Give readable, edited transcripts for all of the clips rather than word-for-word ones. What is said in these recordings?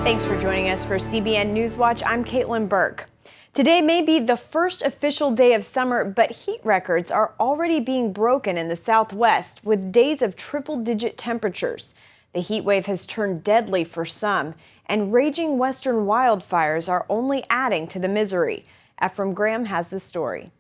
Thanks for joining us for CBN NewsWatch. I'm Caitlin Burke. Today may be the first official day of summer, but heat records are already being broken in the Southwest with days of triple-digit temperatures. The heat wave has turned deadly for some, and raging western wildfires are only adding to the misery. Ephraim Graham has the story.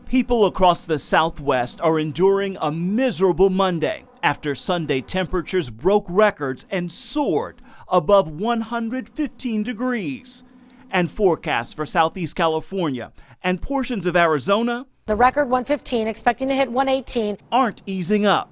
People across the Southwest are enduring a miserable Monday after Sunday temperatures broke records and soared above 115 degrees. And forecasts for Southeast California and portions of Arizona, the record 115, expecting to hit 118, aren't easing up.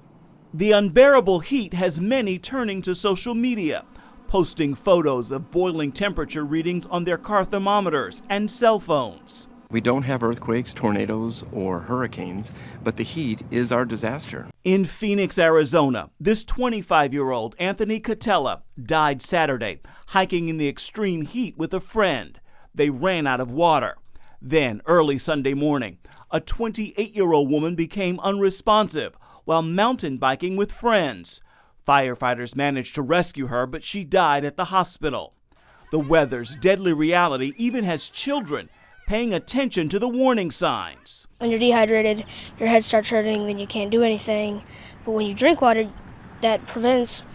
The unbearable heat has many turning to social media, posting photos of boiling temperature readings on their car thermometers and cell phones. We don't have earthquakes, tornadoes, or hurricanes, but the heat is our disaster. In Phoenix, Arizona, this 25-year-old Anthony Catella died Saturday, hiking in the extreme heat with a friend. They ran out of water. Then, early Sunday morning, a 28-year-old woman became unresponsive while mountain biking with friends. Firefighters managed to rescue her, but she died at the hospital. The weather's deadly reality even has children paying attention to the warning signs. When you're dehydrated, your head starts hurting, then you can't do anything. But when you drink water, that prevents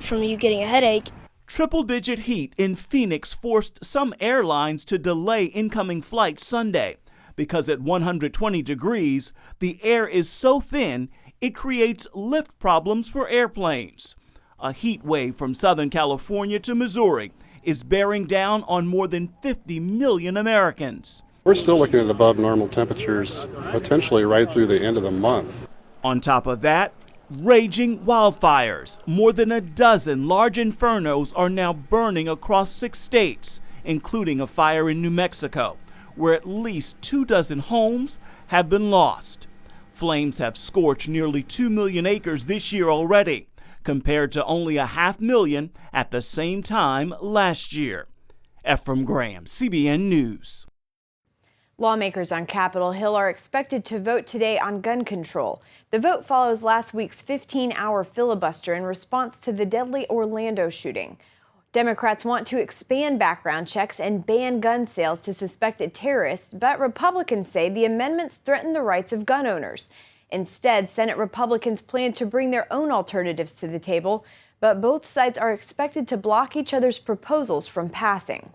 from you getting a headache. Triple-digit heat in Phoenix forced some airlines to delay incoming flights Sunday because at 120 degrees, the air is so thin it creates lift problems for airplanes. A heat wave from Southern California to Missouri is bearing down on more than 50 million Americans. We're still looking at above normal temperatures potentially right through the end of the month. On top of that, raging wildfires. More than a dozen large infernos are now burning across 6 states, including a fire in New Mexico, where at least 24 homes have been lost. Flames have scorched nearly 2 million acres this year already, compared to only 500,000 at the same time last year. Ephraim Graham, CBN News. Lawmakers on Capitol Hill are expected to vote today on gun control. The vote follows last week's 15-hour filibuster in response to the deadly Orlando shooting. Democrats want to expand background checks and ban gun sales to suspected terrorists, but Republicans say the amendments threaten the rights of gun owners. Instead, Senate Republicans plan to bring their own alternatives to the table, but both sides are expected to block each other's proposals from passing.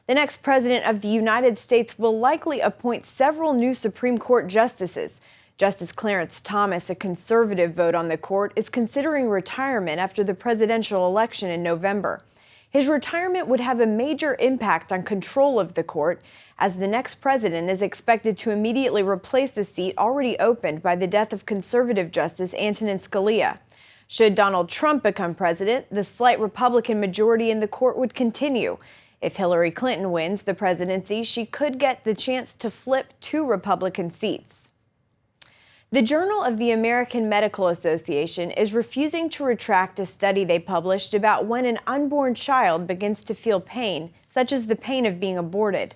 The next president of the United States will likely appoint several new Supreme Court justices. Justice Clarence Thomas, a conservative vote on the court, is considering retirement after the presidential election in November. His retirement would have a major impact on control of the court, as the next president is expected to immediately replace the seat already opened by the death of conservative Justice Antonin Scalia. Should Donald Trump become president, the slight Republican majority in the court would continue. If Hillary Clinton wins the presidency, she could get the chance to flip 2 Republican seats. The Journal of the American Medical Association is refusing to retract a study they published about when an unborn child begins to feel pain, such as the pain of being aborted.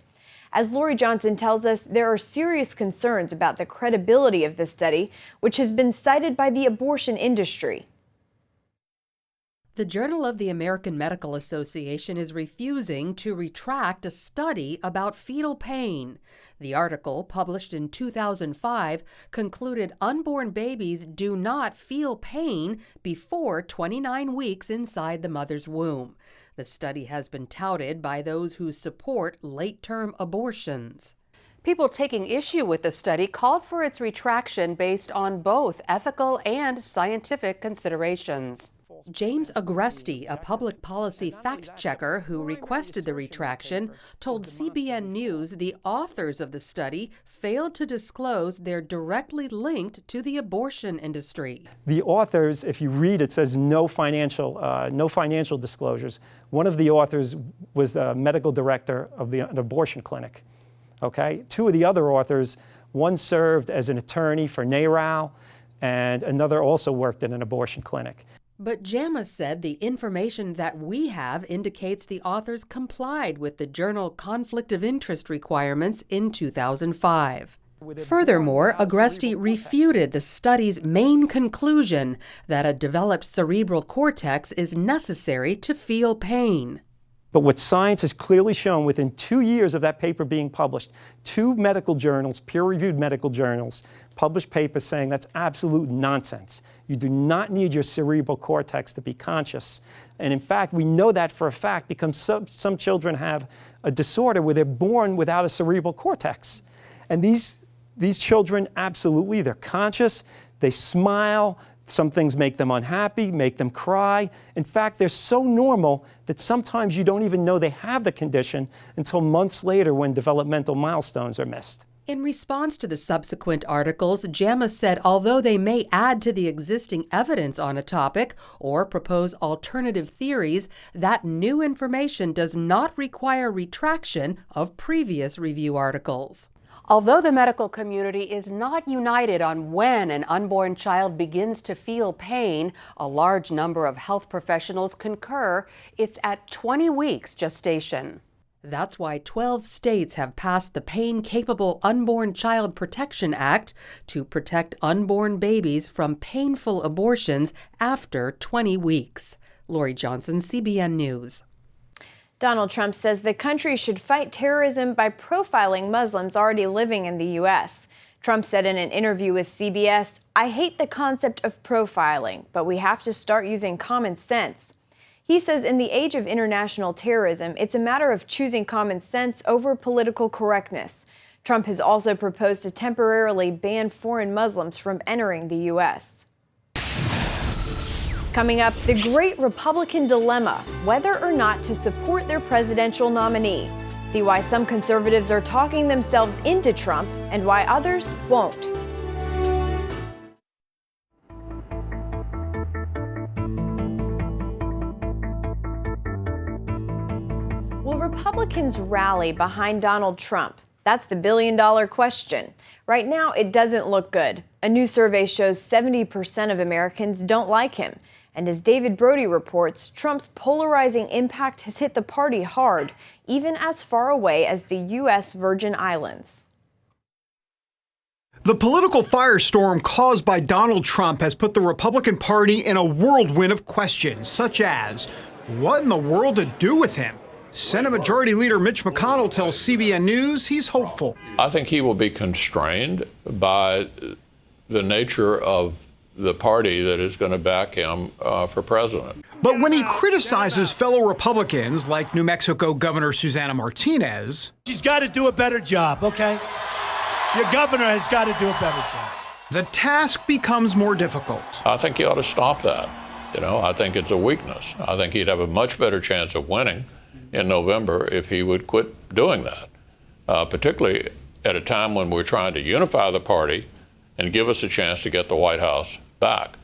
As Lori Johnson tells us, there are serious concerns about the credibility of the study, which has been cited by the abortion industry. The Journal of the American Medical Association is refusing to retract a study about fetal pain. The article, published in 2005, concluded unborn babies do not feel pain before 29 weeks inside the mother's womb. The study has been touted by those who support late-term abortions. People taking issue with the study called for its retraction based on both ethical and scientific considerations. James Agresti, a public policy fact-checker who requested the retraction, told CBN News the authors of the study failed to disclose they're directly linked to the abortion industry. The authors, if you read, it says no financial disclosures. One of the authors was the medical director of an abortion clinic. Okay, 2 of the other authors, one served as an attorney for NARAL, and another also worked in an abortion clinic. But JAMA said the information that we have indicates the authors complied with the journal conflict of interest requirements in 2005. Furthermore, Agresti refuted the study's main conclusion that a developed cerebral cortex is necessary to feel pain. But what science has clearly shown within 2 years of that paper being published, 2 medical journals, peer-reviewed medical journals, published papers saying that's absolute nonsense. You do not need your cerebral cortex to be conscious. And in fact, we know that for a fact because some children have a disorder where they're born without a cerebral cortex. And these children, absolutely, they're conscious, they smile, some things make them unhappy, make them cry. In fact, they're so normal that sometimes you don't even know they have the condition until months later when developmental milestones are missed. In response to the subsequent articles, JAMA said although they may add to the existing evidence on a topic or propose alternative theories, that new information does not require retraction of previous review articles. Although the medical community is not united on when an unborn child begins to feel pain, a large number of health professionals concur it's at 20 weeks gestation. That's why 12 states have passed the Pain-Capable Unborn Child Protection Act to protect unborn babies from painful abortions after 20 weeks. Lori Johnson, CBN News. Donald Trump says the country should fight terrorism by profiling Muslims already living in the U.S. Trump said in an interview with CBS, "I hate the concept of profiling, but we have to start using common sense." He says in the age of international terrorism, it's a matter of choosing common sense over political correctness. Trump has also proposed to temporarily ban foreign Muslims from entering the U.S. Coming up, the great Republican dilemma, whether or not to support their presidential nominee. See why some conservatives are talking themselves into Trump and why others won't. Will Republicans rally behind Donald Trump? That's the billion-dollar question. Right now, it doesn't look good. A new survey shows 70% of Americans don't like him. And as David Brody reports, Trump's polarizing impact has hit the party hard, even as far away as the U.S. Virgin Islands. The political firestorm caused by Donald Trump has put the Republican Party in a whirlwind of questions, such as, what in the world to do with him? Senate Majority Leader Mitch McConnell tells CBN News he's hopeful. I think he will be constrained by the nature of the party that is going to back him for president. But when he criticizes fellow Republicans like New Mexico Governor Susana Martinez, she's got to do a better job, okay? Your governor has got to do a better job. The task becomes more difficult. I think he ought to stop that. I think it's a weakness. I think he'd have a much better chance of winning in November if he would quit doing that, particularly at a time when we're trying to unify the party and give us a chance to get the White House back.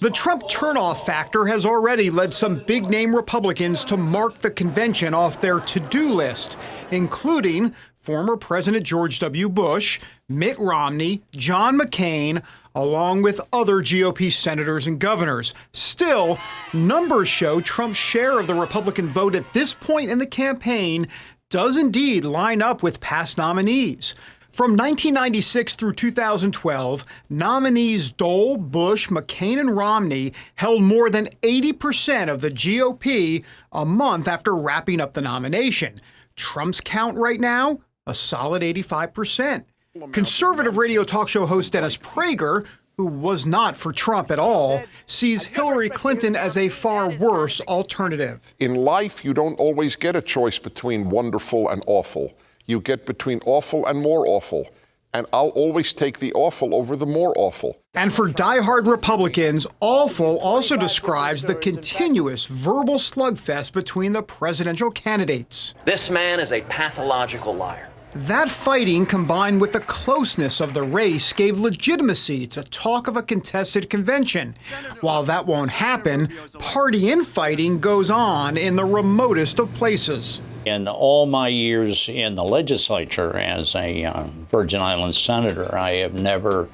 The Trump turnoff factor has already led some big-name Republicans to mark the convention off their to-do list, including former President George W. Bush, Mitt Romney, John McCain, along with other GOP senators and governors. Still, numbers show Trump's share of the Republican vote at this point in the campaign does indeed line up with past nominees. From 1996 through 2012, nominees Dole, Bush, McCain, and Romney held more than 80% of the GOP a month after wrapping up the nomination. Trump's count right now, a solid 85%. Conservative radio talk show host Dennis Prager, who was not for Trump at all, sees Hillary Clinton as a far worse alternative. In life, you don't always get a choice between wonderful and awful. You get between awful and more awful. And I'll always take the awful over the more awful. And for diehard Republicans, awful also describes the continuous verbal slugfest between the presidential candidates. This man is a pathological liar. That fighting, combined with the closeness of the race, gave legitimacy to talk of a contested convention. While that won't happen, party infighting goes on in the remotest of places. In all my years in the legislature as a Virgin Islands senator, I have never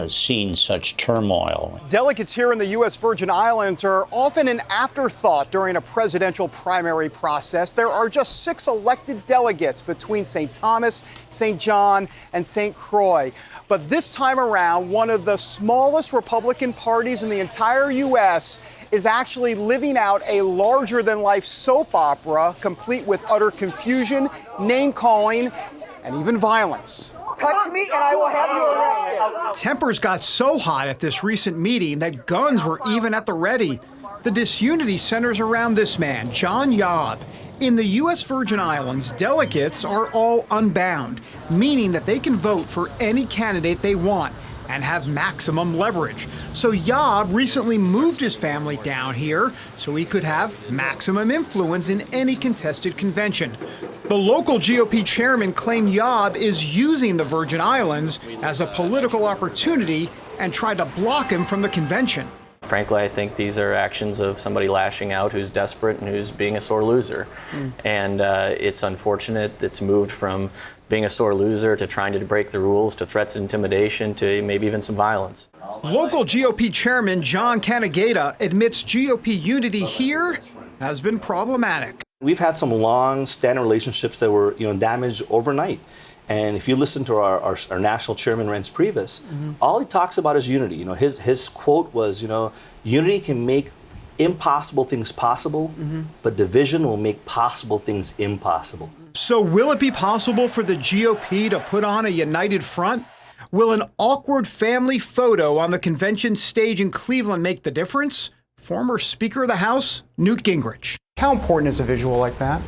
seen such turmoil. Delegates here in the U.S. Virgin Islands are often an afterthought during a presidential primary process. There are just 6 elected delegates between St. Thomas, St. John, and St. Croix. But this time around, one of the smallest Republican parties in the entire U.S. is actually living out a larger-than-life soap opera, complete with utter confusion, name-calling, and even violence. Touch me and I will have you arrested. Tempers got so hot at this recent meeting that guns were even at the ready. The disunity centers around this man, John Yob. In the U.S. Virgin Islands, delegates are all unbound, meaning that they can vote for any candidate they want and have maximum leverage. So Yob recently moved his family down here so he could have maximum influence in any contested convention. The local GOP chairman claimed Yob is using the Virgin Islands as a political opportunity and tried to block him from the convention. Frankly, I think these are actions of somebody lashing out who's desperate and who's being a sore loser. And it's unfortunate it's moved from being a sore loser to trying to break the rules to threats and intimidation to maybe even some violence. Local GOP chairman John Canagata admits GOP unity here has been problematic. We've had some long-standing relationships that were damaged overnight. And if you listen to our national chairman, Reince Priebus, all he talks about is unity. His quote was, unity can make impossible things possible, but division will make possible things impossible. So will it be possible for the GOP to put on a united front? Will an awkward family photo on the convention stage in Cleveland make the difference? Former Speaker of the House, Newt Gingrich. How important is a visual like that?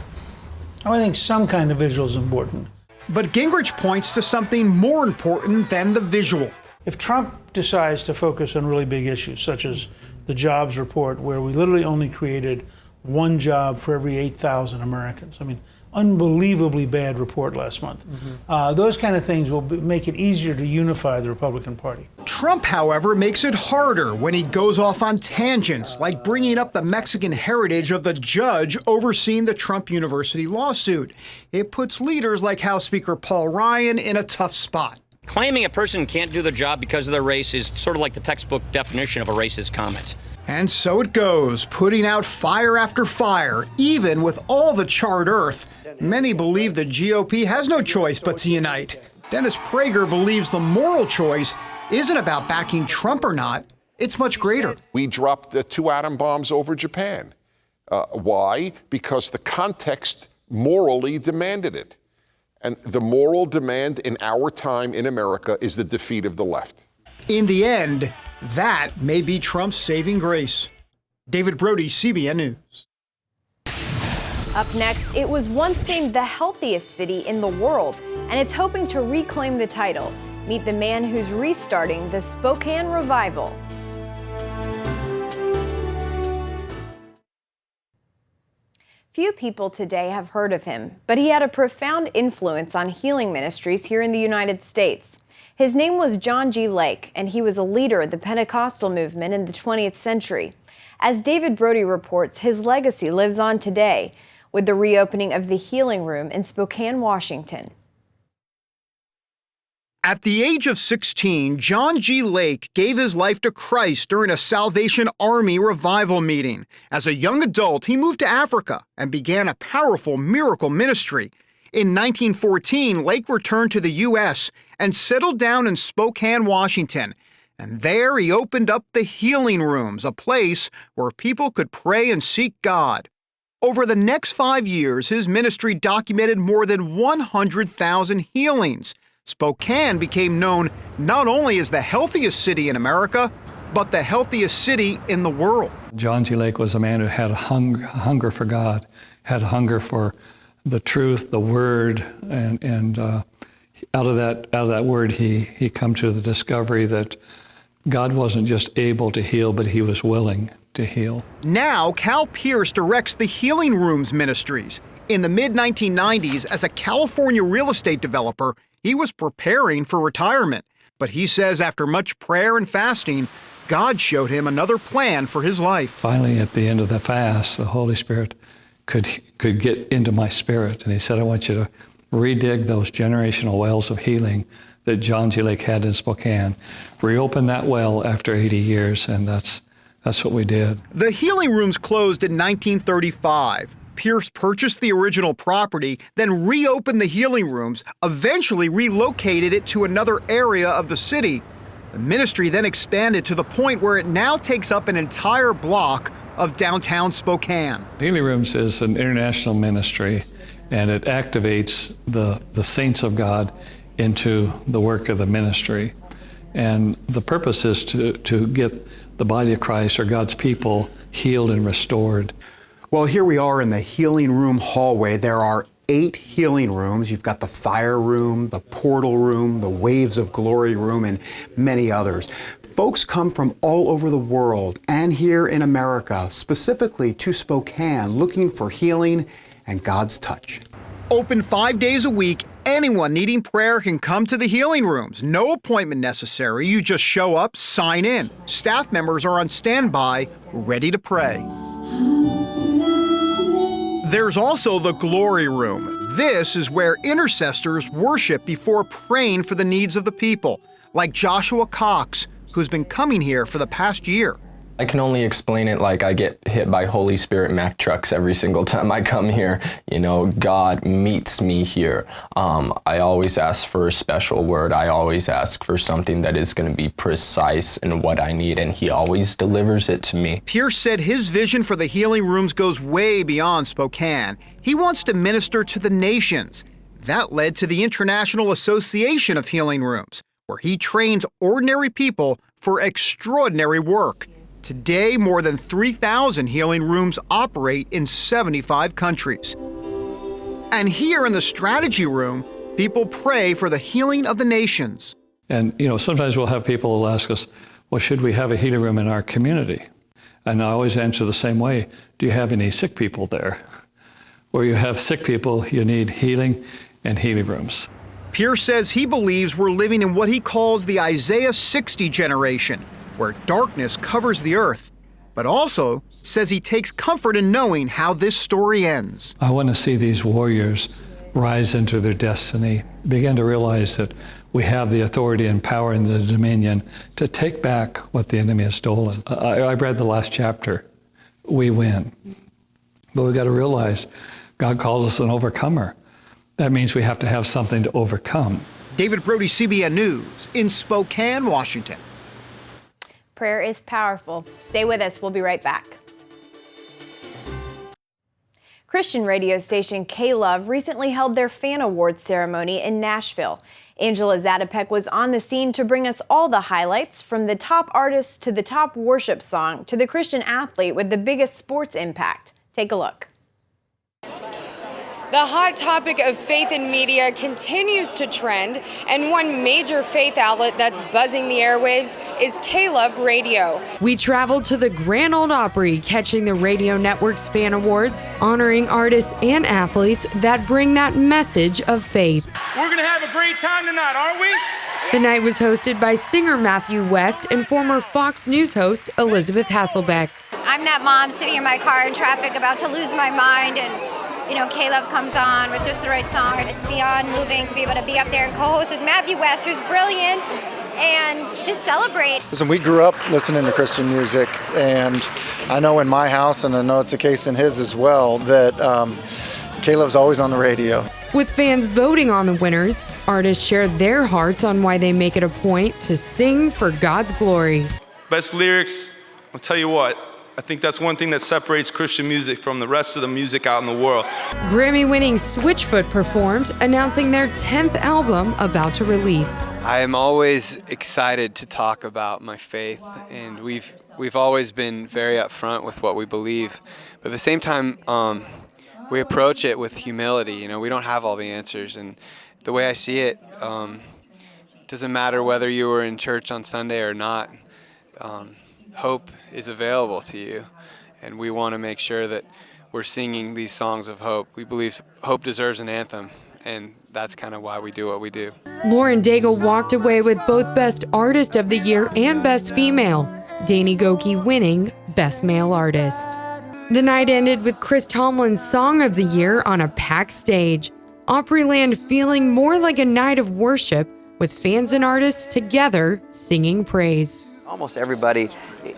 I think some kind of visual is important. But Gingrich points to something more important than the visual. If Trump decides to focus on really big issues, such as the jobs report, where we literally only created 1 job for every 8,000 Americans. Unbelievably bad report last month. Those kind of things will make it easier to unify the Republican Party. Trump, however, makes it harder when he goes off on tangents, like bringing up the Mexican heritage of the judge overseeing the Trump University lawsuit. It puts leaders like House Speaker Paul Ryan in a tough spot. Claiming a person can't do the job because of their race is sort of like the textbook definition of a racist comment. And so it goes, putting out fire after fire, even with all the charred earth. Many believe the GOP has no choice but to unite. Dennis Prager believes the moral choice isn't about backing Trump or not. It's much greater. We dropped 2 atom bombs over Japan. Why? Because the context morally demanded it. And the moral demand in our time in America is the defeat of the left. In the end, that may be Trump's saving grace. David Brody, CBN News. Up next, it was once named the healthiest city in the world, and it's hoping to reclaim the title. Meet the man who's restarting the Spokane revival. Few people today have heard of him, but he had a profound influence on healing ministries here in the United States. His name was John G. Lake, and he was a leader of the Pentecostal movement in the 20th century. As David Brody reports, his legacy lives on today with the reopening of the Healing Room in Spokane, Washington. At the age of 16, John G. Lake gave his life to Christ during a Salvation Army revival meeting. As a young adult, he moved to Africa and began a powerful miracle ministry. In 1914, Lake returned to the U.S. and settled down in Spokane, Washington. And there he opened up the Healing Rooms, a place where people could pray and seek God. Over the next 5 years, his ministry documented more than 100,000 healings. Spokane became known not only as the healthiest city in America, but the healthiest city in the world. John G. Lake was a man who had a hunger for God, had a hunger for the truth, the Word, and out of that Word, he come to the discovery that God wasn't just able to heal, but he was willing to heal. Now, Cal Pierce directs the Healing Rooms Ministries. In the mid-1990s, as a California real estate developer, he was preparing for retirement. But he says after much prayer and fasting, God showed him another plan for his life. Finally, at the end of the fast, the Holy Spirit could get into my spirit. And he said, I want you to redig those generational wells of healing that John G. Lake had in Spokane. Reopened that well after 80 years, and that's what we did. The healing rooms closed in 1935. Pierce purchased the original property, then reopened the healing rooms, eventually relocated it to another area of the city. The ministry then expanded to the point where it now takes up an entire block of downtown Spokane. Healing Rooms is an international ministry, and it activates the saints of God into the work of the ministry. And the purpose is to get the body of Christ, or God's people, healed and restored. Well, here we are in the healing room hallway. There are 8 healing rooms. You've got the fire room, the portal room, the waves of glory room, and many others. Folks come from all over the world and here in America, specifically to Spokane, looking for healing and God's touch. Open 5 days a week. Anyone needing prayer can come to the healing rooms. No appointment necessary. You just show up, sign in. Staff members are on standby, ready to pray. There's also the glory room. This is where intercessors worship before praying for the needs of the people, like Joshua Cox, who's been coming here for the past year. I can only explain it like I get hit by Holy Spirit Mack trucks every single time I come here. You know, God meets me here. I always ask for a special word. I always ask for something that is going to be precise in what I need, and He always delivers it to me. Pierce said his vision for the healing rooms goes way beyond Spokane. He wants to minister to the nations. That led to the International Association of Healing Rooms, where he trains ordinary people for extraordinary work. Today, more than 3,000 healing rooms operate in 75 countries. And here in the strategy room, people pray for the healing of the nations. And, you know, sometimes we'll have people who'll ask us, well, should we have a healing room in our community? And I always answer the same way. Do you have any sick people there? Where you have sick people, you need healing and healing rooms. Pierce says he believes we're living in what he calls the Isaiah 60 generation, where darkness covers the earth, but also says he takes comfort in knowing how this story ends. I want to see these warriors rise into their destiny, begin to realize that we have the authority and power and the dominion to take back what the enemy has stolen. I read the last chapter. We win. But we've got to realize God calls us an overcomer. That means we have to have something to overcome. David Brody, CBN News, in Spokane, Washington. Prayer is powerful. Stay with us. We'll be right back. Christian radio station K-Love recently held their Fan Awards ceremony in Nashville. Angela Zatopek was on the scene to bring us all the highlights, from the top artist to the top worship song to the Christian athlete with the biggest sports impact. Take a look. The hot topic of faith in media continues to trend, and one major faith outlet that's buzzing the airwaves is K-Love Radio. We traveled to the Grand Ole Opry, catching the radio network's Fan Awards, honoring artists and athletes that bring that message of faith. We're going to have a great time tonight, aren't we? The night was hosted by singer Matthew West and former Fox News host Elizabeth Hasselbeck. I'm that mom sitting in my car in traffic about to lose my mind, and K-Love comes on with just the right song, and it's beyond moving to be able to be up there and co-host with Matthew West, who's brilliant, and just celebrate. Listen, we grew up listening to Christian music, and I know in my house, and I know it's the case in his as well, that K-Love's always on the radio. With fans voting on the winners, artists shared their hearts on why they make it a point to sing for God's glory. Best lyrics, I'll tell you what, I think that's one thing that separates Christian music from the rest of the music out in the world. Grammy-winning Switchfoot performed, announcing their 10th album about to release. I am always excited to talk about my faith, and we've always been very upfront with what we believe. But at the same time, we approach it with humility. We don't have all the answers, and the way I see it, doesn't matter whether you were in church on Sunday or not. Hope is available to you, and we want to make sure that we're singing these songs of hope. We believe hope deserves an anthem, and that's kind of why we do what we do. Lauren Daigle walked away with both Best Artist of the Year and Best Female, Danny Gokey winning Best Male Artist. The night ended with Chris Tomlin's Song of the Year on a packed stage. Opryland feeling more like a night of worship with fans and artists together singing praise. Almost everybody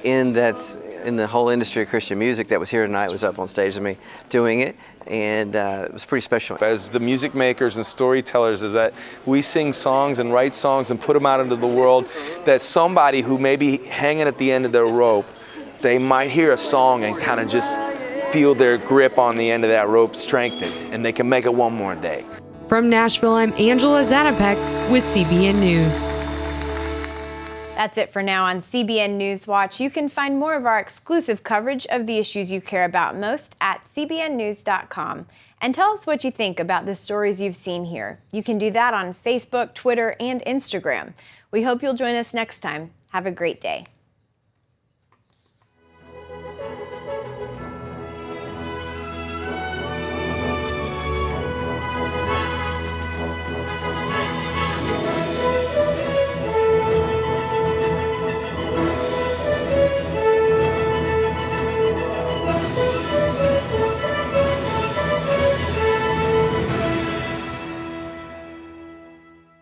in the whole industry of Christian music that was here tonight was up on stage with me doing it, and it was pretty special. As the music makers and storytellers, is that we sing songs and write songs and put them out into the world, that somebody who may be hanging at the end of their rope, they might hear a song and kind of just feel their grip on the end of that rope strengthened, and they can make it one more day. From Nashville, I'm Angela Zanapek with CBN News. That's it for now on CBN NewsWatch. You can find more of our exclusive coverage of the issues you care about most at cbnnews.com. And tell us what you think about the stories you've seen here. You can do that on Facebook, Twitter, and Instagram. We hope you'll join us next time. Have a great day.